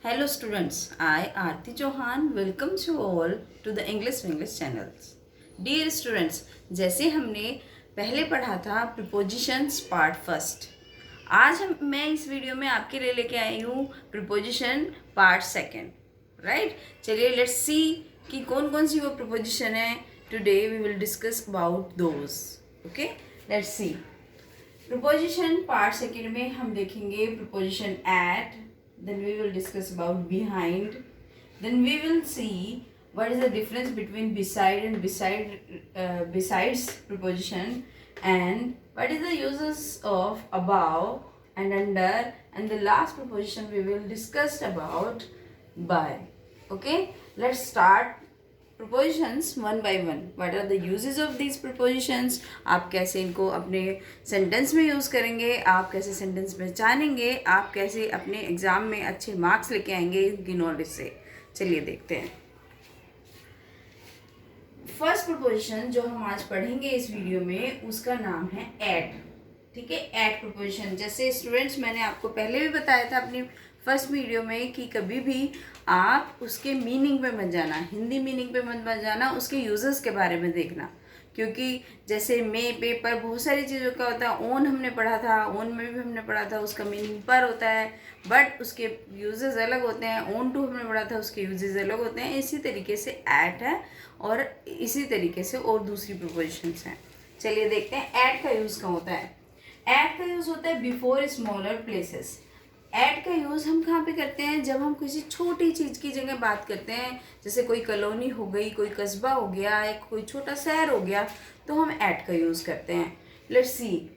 Hello students, I Aarti Chauhan welcomes you all to the English channels. Dear students, जैसे हमने पहले पढ़ा था प्रीपोजिशंस पार्ट फर्स्ट, आज मैं इस वीडियो में आपके लिए लेके आई हूँ प्रीपोजिशन पार्ट सेकेंड। राइट, चलिए लेट्स सी कि कौन कौन सी वो प्रीपोजिशन है। Today we will discuss about those. Okay, let's see. Preposition part second में हम देखेंगे preposition at, then we will discuss about behind, then we will see what is the difference between beside and besides preposition, and what is the uses of above and under, and the last preposition we will discuss about by. Okay, let's start prepositions one by one. What are the uses of these prepositions? आप कैसे इनको अपने sentence में use करेंगे, आप कैसे sentence पहचानेंगे, आप कैसे अपने एग्ज़ाम में अच्छे मार्क्स लेके आएंगे इनकी नॉलेज से। चलिए देखते हैं। फर्स्ट प्रीपोजिशन जो हम आज पढ़ेंगे इस वीडियो में, उसका नाम है एट। ठीक है, एट प्रीपोजिशन। जैसे स्टूडेंट्स, मैंने आपको पहले भी बताया था अपनी फर्स्ट वीडियो में कि कभी भी आप उसके मीनिंग पे मत जाना, हिंदी मीनिंग पे मत जाना, उसके यूजेस के बारे में देखना। क्योंकि जैसे मे, पेपर, बहुत सारी चीज़ों का होता है। ओन हमने पढ़ा था, ओन में भी हमने पढ़ा था, उसका मीनिंग पर होता है, बट उसके यूजेस अलग होते हैं। ओन टू हमने पढ़ा था, उसके यूजेस अलग होते हैं। इसी तरीके से एट है, और इसी तरीके से और दूसरी प्रीपोजिशंस हैं। चलिए देखते हैं एट का यूज़ कहाँ होता है। एट का यूज़ होता है बिफोर स्मॉलर प्लेसेस। एट का यूज़ हम कहाँ पे करते हैं? जब हम किसी छोटी चीज़ की जगह बात करते हैं, जैसे कोई कॉलोनी हो गई, कोई कस्बा हो गया, एक कोई छोटा शहर हो गया, तो हम एट का यूज़ करते हैं। Let's see.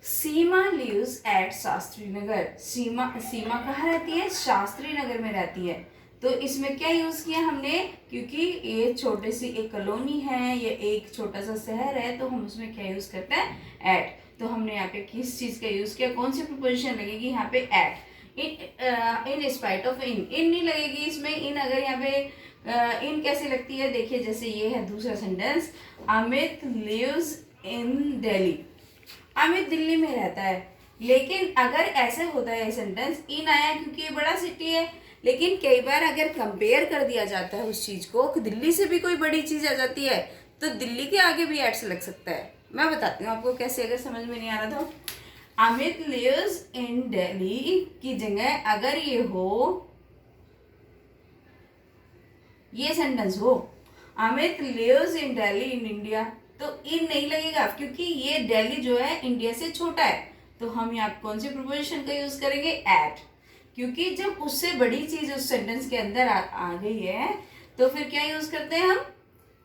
Seema lives at Shastri Nagar. Seema कहाँ रहती है? शास्त्री नगर में रहती है। तो इसमें क्या यूज़ किया हमने? क्योंकि ये छोटे सी एक कॉलोनी है, ये एक छोटा सा शहर है, तो हम उसमें क्या यूज़ करते हैं? एट। तो हमने यहाँ पे किस चीज़ का यूज़ किया? कौन सी प्रीपोजिशन लगेगी यहाँ पे? एट। इन स्पाइट ऑफ इन नहीं लगेगी इसमें। इन अगर यहाँ पे इन कैसे लगती है? देखिए, जैसे ये है दूसरा sentence, Amit lives in Delhi. Amit Delhi में रहता है। लेकिन अगर ऐसे होता है सेंटेंस, इन आया क्योंकि ये बड़ा सिटी है, लेकिन कई बार अगर कंपेयर कर दिया जाता है उस चीज़ को, दिल्ली से भी कोई बड़ी चीज़ आ जाती है, तो दिल्ली के आगे भी एट से लग सकता है। मैं बताती हूँ आपको कैसे, अगर समझ में नहीं आ रहा तो। अमित लिव्स इन दिल्ली की जगह अगर ये हो, ये सेंटेंस हो, Amit lives in Delhi in India, तो इन नहीं लगेगा क्योंकि ये दिल्ली जो है इंडिया से छोटा है। तो हम यहाँ कौन सी प्रीपोजिशन का यूज करेंगे? एट। क्योंकि जब उससे बड़ी चीज उस सेंटेंस के अंदर आ गई है, तो फिर क्या यूज करते हैं हम?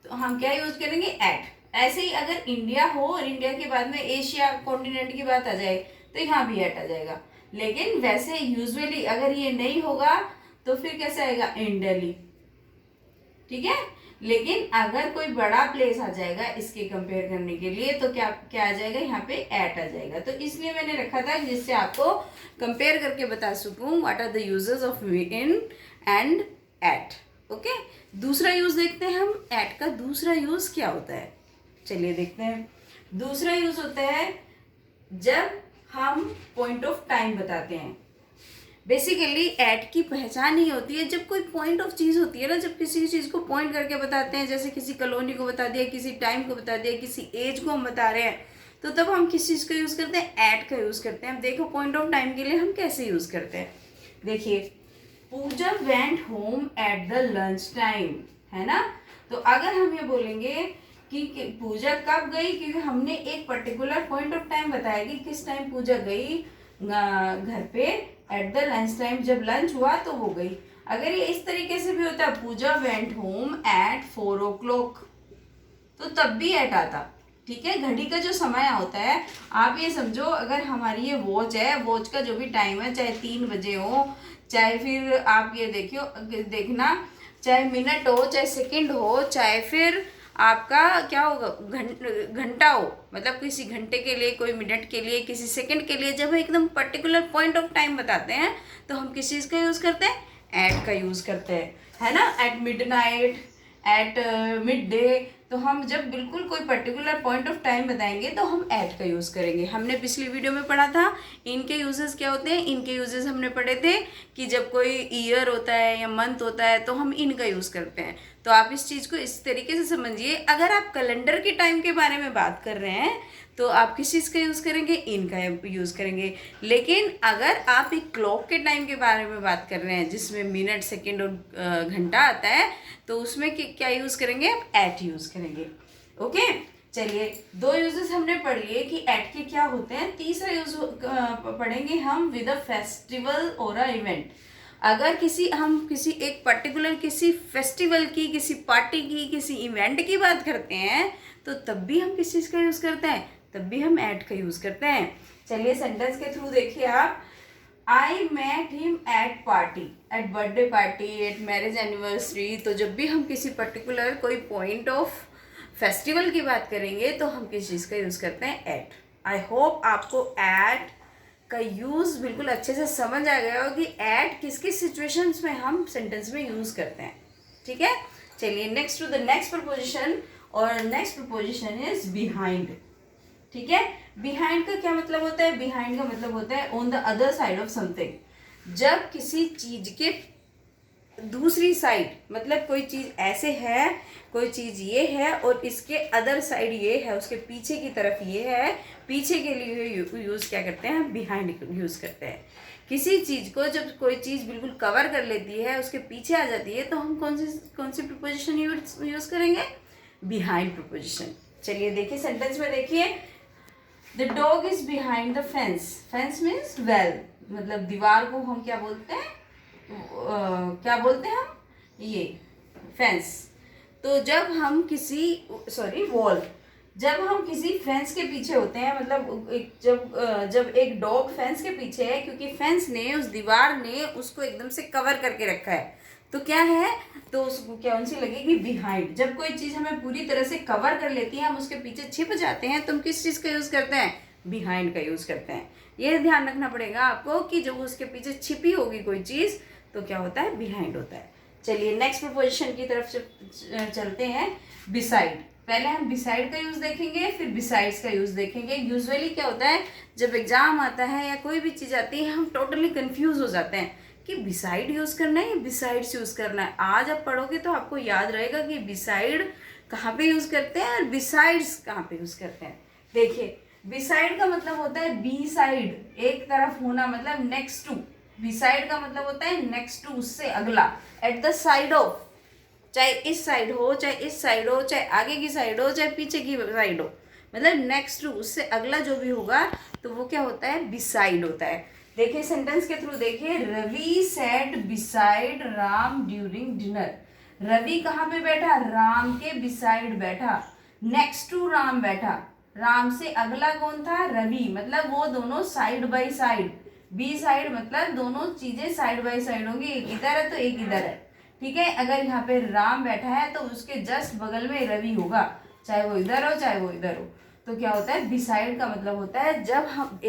तो हम क्या यूज करेंगे? एट। ऐसे ही अगर इंडिया हो और इंडिया के बाद में एशिया कॉन्टिनेंट की बात आ जाए, तो यहाँ भी एट आ जाएगा। लेकिन वैसे यूजुअली अगर ये नहीं होगा, तो फिर कैसे आएगा? इन दिल्ली। ठीक है। लेकिन अगर कोई बड़ा प्लेस आ जाएगा इसके कंपेयर करने के लिए, तो क्या क्या आ जाएगा? यहाँ पे एट आ जाएगा। तो इसलिए मैंने रखा था जिससे आपको कंपेयर करके बता सकूं what are the uses of in and at. Okay, दूसरा यूज देखते हैं हम। एट का दूसरा यूज क्या होता है? चलिए देखते हैं। दूसरा यूज होता है जब हम पॉइंट ऑफ टाइम बताते हैं। बेसिकली एट की पहचान ही होती है जब कोई पॉइंट ऑफ चीज़ होती है ना, जब किसी चीज़ को पॉइंट करके बताते हैं, जैसे किसी कॉलोनी को बता दिया, किसी टाइम को बता दिया, किसी एज को हम बता रहे हैं, तो तब हम किस चीज़ का यूज़ करते हैं? एट का यूज़ करते हैं। अब देखो पॉइंट ऑफ टाइम के लिए हम कैसे यूज़ करते हैं। देखिए, Pooja went home at the lunch time, है ना। तो अगर हम ये बोलेंगे कि पूजा कब गई, क्योंकि हमने एक पर्टिकुलर पॉइंट ऑफ टाइम बताया कि किस टाइम पूजा गई घर पे, एट द लंच टाइम, जब लंच हुआ तो वो गई। अगर ये इस तरीके से भी होता, पूजा वेंट होम एट 4 o'clock, तो तब भी एट आता। ठीक है, घड़ी का जो समय होता है, आप ये समझो, अगर हमारी ये वॉच है, वॉच का जो भी टाइम है, चाहे 3 बजे हो, चाहे फिर आप ये देखना, चाहे मिनट हो, चाहे सेकंड हो, चाहे फिर आपका क्या होगा, घंटा हो, मतलब किसी घंटे के लिए, कोई मिनट के लिए, किसी सेकंड के लिए, जब एकदम पर्टिकुलर पॉइंट ऑफ टाइम बताते हैं, तो हम किस चीज़ का यूज़ करते हैं? एट का यूज़ करते हैं, है ना। At midnight, at midday, तो हम जब बिल्कुल कोई पर्टिकुलर पॉइंट ऑफ टाइम बताएंगे तो हम एट का यूज़ करेंगे। हमने पिछली वीडियो में पढ़ा था इनके यूजेस क्या होते हैं। इनके यूजेस हमने पढ़े थे कि जब कोई ईयर होता है या मंथ होता है तो हम इनका यूज़ करते हैं। तो आप इस चीज़ को इस तरीके से समझिए, अगर आप कैलेंडर के टाइम के बारे में बात कर रहे हैं तो आप किस चीज़ का यूज़ करेंगे, इनका यूज़ करेंगे। लेकिन अगर आप एक क्लॉक के टाइम के बारे में बात कर रहे हैं जिसमें मिनट, सेकंड और घंटा आता है, तो उसमें क्या यूज़ करेंगे, आप एट यूज़ करेंगे। ओके, चलिए 2 यूजेस हमने पढ़ लिए कि एट के क्या होते हैं। तीसरा यूज पढ़ेंगे हम विद अ फेस्टिवल और अ इवेंट। अगर हम किसी एक पर्टिकुलर किसी फेस्टिवल की, किसी पार्टी की, किसी इवेंट की बात करते हैं तो तब भी हम किस चीज़ का यूज़ करते हैं, तब भी हम एट का यूज़ करते हैं। चलिए सेंटेंस के थ्रू देखिए आप। I met him at party, at birthday party, at marriage anniversary. तो जब भी हम किसी पर्टिकुलर कोई पॉइंट ऑफ फेस्टिवल की बात करेंगे तो हम किस चीज़ का यूज़ करते हैं, एट। आई होप आपको एट का यूज़ बिल्कुल अच्छे से समझ आ गया हो कि एट किस किस सिचुएशंस में हम सेंटेंस में यूज़ करते हैं। ठीक है, चलिए next to the next preposition, और नेक्स्ट प्रपोजिशन इज बिहाइंड। ठीक है, बिहाइंड का क्या मतलब होता है, बिहाइंड का मतलब होता है on the other side of something. जब किसी चीज के दूसरी साइड, मतलब कोई चीज ऐसे है, कोई चीज ये है और इसके अदर साइड ये है, उसके पीछे की तरफ ये है, पीछे के लिए यूज क्या करते हैं, बिहाइंड यूज करते हैं। किसी चीज को जब कोई चीज बिल्कुल कवर कर लेती है, उसके पीछे आ जाती है, तो हम कौन सी प्रिपोजिशन यूज करेंगे, बिहाइंड प्रिपोजिशन। चलिए देखिए सेंटेंस में देखिए, the dog is behind the fence. Fence means well, मतलब दीवार को हम क्या बोलते हैं, क्या बोलते हैं हम, ये फेंस। तो जब हम किसी वॉल, जब हम किसी फेंस के पीछे होते हैं, मतलब जब एक डॉग फेंस के पीछे है, क्योंकि फेंस ने, उस दीवार ने उसको एकदम से कवर करके रखा है, तो क्या है, तो उसको क्या उनसे लगेगी, बिहाइंड। जब कोई चीज़ हमें पूरी तरह से कवर कर लेती है, हम उसके पीछे छिप जाते हैं, तो हम किस चीज़ का यूज़ करते हैं, बिहाइंड का यूज़ करते हैं। ये ध्यान रखना पड़ेगा आपको कि जब उसके पीछे छिपी होगी कोई चीज़ तो क्या होता है, बिहाइंड होता है। चलिए नेक्स्ट प्रोपोजिशन की तरफ चलते हैं, बिसाइड। पहले हम बिसाइड का यूज़ देखेंगे, फिर बिसाइड्स का यूज़ देखेंगे। यूजुअली क्या होता है, जब एग्जाम आता है या कोई भी चीज़ आती है, हम टोटली कंफ्यूज हो जाते हैं कि बिसाइड यूज़ करना है या बिसाइड्स यूज़ करना है। आज आप पढ़ोगे तो आपको याद रहेगा कि बिसाइड कहाँ पे यूज़ करते हैं और बिसाइड्स कहाँ पे यूज़ करते हैं। देखिए बिसाइड का मतलब होता है बी साइड, एक तरफ होना, मतलब नेक्स्ट टू। बिसाइड का मतलब होता है नेक्स्ट टू, उससे अगला, एट द साइड ऑफ। चाहे इस साइड हो, चाहे इस साइड हो, चाहे आगे की साइड हो, चाहे पीछे की साइड हो, मतलब नेक्स्ट टू, उससे अगला जो भी होगा तो वो क्या होता है, बिसाइड होता है। देखिए सेंटेंस के थ्रू देखिए, Ravi sat beside Ram during dinner. Ravi कहाँ पे बैठा, राम के बिसाइड बैठा, नेक्स्ट टू राम बैठा। राम से अगला कौन था, रवि, मतलब वो दोनों side by side. Beside मतलब दोनों चीजें साइड बाय साइड होंगी, एक इधर है तो एक इधर है। ठीक है, अगर यहाँ पे राम बैठा है तो उसके जस्ट बगल में रवि होगा, चाहे वो इधर हो चाहे वो इधर हो। तो क्या होता है, बिसाइड का मतलब होता है जब हम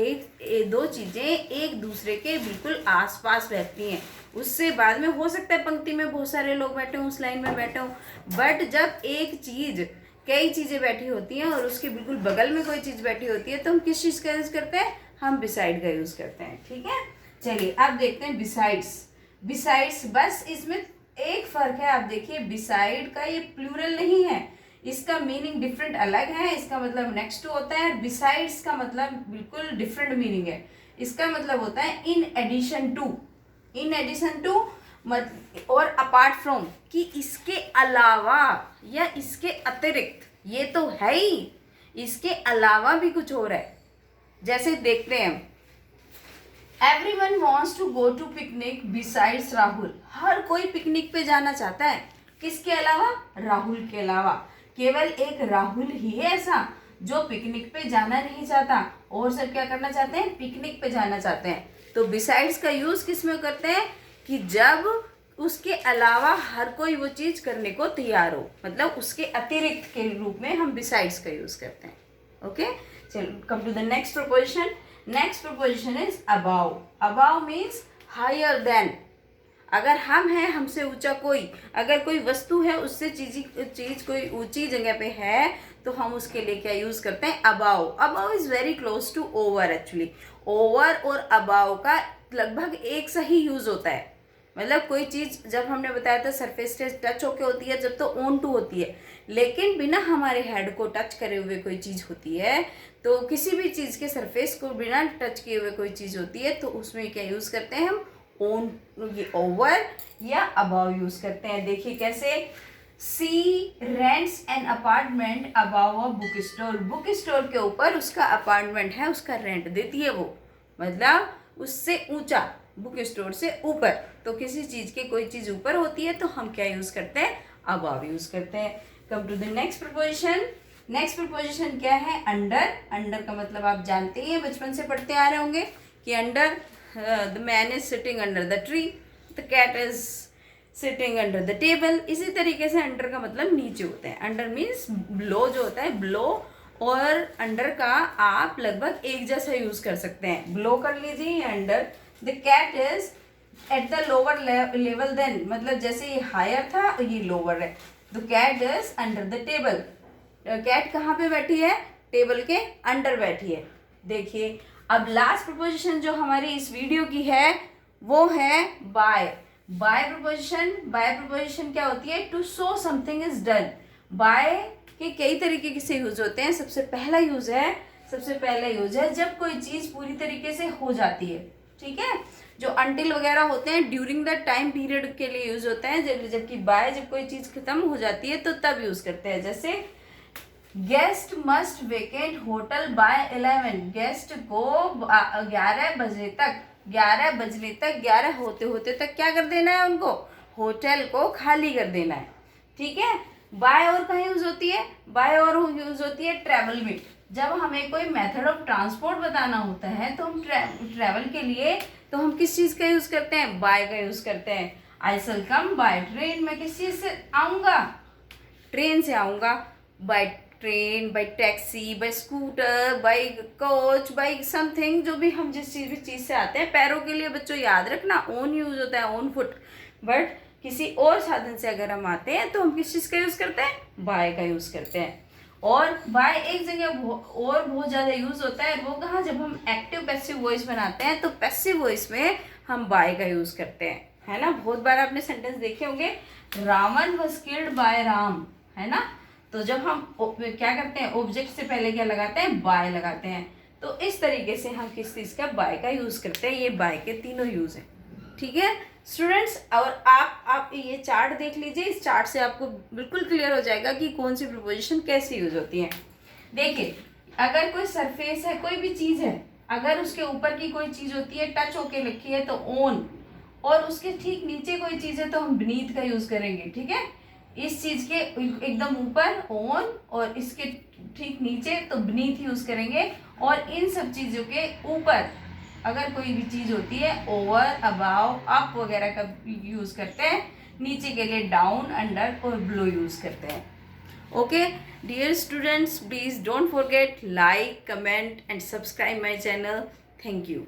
दो चीजें एक दूसरे के बिल्कुल आसपास बैठती हैं। उससे बाद में हो सकता है पंक्ति में बहुत सारे लोग बैठे हों, उस लाइन में बैठे हों, बट जब एक चीज कई चीजें बैठी होती हैं और उसके बिल्कुल बगल में कोई चीज बैठी होती है, तो हम किस चीज का यूज करते हैं, हम बिसाइड का यूज करते हैं। ठीक है, चलिए अब देखते हैं बिसाइड्स। बिसाइड्स, बस इसमें एक फर्क है, आप देखिए बिसाइड का ये प्लूरल नहीं है, इसका मीनिंग डिफरेंट अलग है। इसका मतलब नेक्स्ट टू होता है, बिसाइड्स का मतलब बिल्कुल डिफरेंट मीनिंग है। इसका मतलब होता है in addition to, in addition to और अपार्ट फ्रॉम, कि इसके अलावा या इसके अतिरिक्त, ये तो है ही, इसके अलावा भी कुछ हो रहा है। जैसे देखते हैं, everyone wants to go to picnic besides Rahul. हर कोई पिकनिक पे जाना चाहता है, किसके अलावा, राहुल के अलावा। केवल एक राहुल ही है ऐसा जो पिकनिक पे जाना नहीं चाहता, और सब क्या करना चाहते हैं, पिकनिक पे जाना चाहते हैं। तो बिसाइड्स का यूज किस में करते हैं, कि जब उसके अलावा हर कोई वो चीज करने को तैयार हो, मतलब उसके अतिरिक्त के रूप में हम बिसाइड्स का यूज करते हैं। ओके, चलो come to the next preposition. Next preposition is above. Above means higher than. अगर हम हैं, हमसे ऊंचा कोई, अगर कोई वस्तु है उससे चीज कोई ऊंची जगह पे है, तो हम उसके लिए क्या यूज करते हैं? Above. Above is very close to over. Actually over और अबाव का लगभग एक सा ही यूज होता है। मतलब कोई चीज, जब हमने बताया था सरफेस से टच होके होती है, जब तो ऑन टू होती है, लेकिन बिना हमारे हेड को टच करे हुए कोई चीज होती है, तो किसी भी चीज के सरफेस को बिना टच किए हुए कोई चीज होती है, तो उसमें क्या यूज करते हैं हम? ऑन, ये ओवर या अबाव यूज करते हैं। देखिए कैसे, she rents an apartment above a book store. Book store के ऊपर उसका अपार्टमेंट है, उसका रेंट देती है वो, मतलब उससे ऊंचा, बुक स्टोर से ऊपर। तो किसी चीज के कोई चीज ऊपर होती है तो हम क्या यूज करते हैं? अबाव यूज करते हैं। Come to the next preposition. Next preposition क्या है? अंडर। अंडर का मतलब आप जानते ही हैं, बचपन से पढ़ते आ रहे होंगे कि under, the man is sitting under the tree, the cat is sitting under the table. इसी तरीके से अंडर का मतलब नीचे होता है। अंडर मीन्स ब्लो जो होता है, ब्लो और अंडर का आप लगभग एक जैसा यूज कर सकते हैं। ब्लो कर लीजिए या under. The cat is at the lower level then, मतलब जैसे ये हायर था ये लोअर है। The cat is under the table. Cat कहाँ पे बैठी है? टेबल के अंडर बैठी है। देखिए अब लास्ट प्रीपोजिशन जो हमारी इस वीडियो की है वो है बाय। बाय प्रीपोजिशन क्या होती है? To show something is done. By के कई तरीके से यूज होते हैं। सबसे पहला यूज है जब कोई चीज पूरी तरीके से हो जाती है, ठीक है। जो अंटिल वगैरह होते हैं ड्यूरिंग द टाइम पीरियड के लिए यूज होते हैं, जबकि बाय जब कोई चीज खत्म हो जाती है तो तब यूज करते हैं। जैसे guest must vacate hotel by 11। Guest को 11 बजे तक 11 होते होते तक क्या कर देना है? उनको होटल को खाली कर देना है, ठीक है। बाय और कहाँ यूज होती है? बाय और यूज होती है ट्रैवल में। जब हमें कोई मेथड ऑफ ट्रांसपोर्ट बताना होता है तो हम ट्रैवल के लिए तो हम किस चीज़ का यूज़ करते हैं? बाय का यूज़ करते हैं। I shall come by train. मैं किस चीज़ से आऊँगा? ट्रेन से आऊँगा। By train, by taxi, by scooter, by coach, by something, जो भी हम जिस चीज़ से आते हैं। पैरों के लिए बच्चों याद रखना ओन यूज होता है, ओन फुट। बट किसी और साधन से अगर हम आते हैं तो हम किस चीज़ का यूज़ करते हैं? बाय का यूज़ करते हैं। और बाय एक जगह और बहुत ज़्यादा यूज़ होता है, वो कहाँ? जब हम एक्टिव पैसिव वॉइस बनाते हैं तो पैसिव वॉइस में हम बाय का यूज़ करते हैं, है ना। बहुत बार आपने सेंटेंस देखे होंगे, Ravan was killed by Ram, है ना। तो जब हम क्या करते हैं? ऑब्जेक्ट से पहले क्या लगाते हैं? बाय लगाते हैं। तो इस तरीके से हम किस चीज़ का बाय का यूज़ करते हैं। ये बाय के तीनों यूज़ हैं, ठीक है स्टूडेंट्स। और आप ये चार्ट देख लीजिए। इस चार्ट से आपको बिल्कुल क्लियर हो जाएगा कि कौन सी प्रीपोजिशन कैसे यूज होती है। देखिए अगर कोई सरफेस है, कोई भी चीज़ है, अगर उसके ऊपर की कोई चीज़ होती है, टच होके लिखी है तो ऑन, और उसके ठीक नीचे कोई चीज़ है तो हम बीनीथ का यूज़ करेंगे, ठीक है। इस चीज़ के एकदम ऊपर ऑन और इसके ठीक नीचे तो बीनीथ यूज़ करेंगे। और इन सब चीज़ों के ऊपर अगर कोई भी चीज़ होती है ओवर, अबाव, अप वगैरह का यूज़ करते हैं। नीचे के लिए डाउन, अंडर और ब्लो यूज़ करते हैं। Okay dear students, please don't forget like, comment and subscribe my channel. Thank you.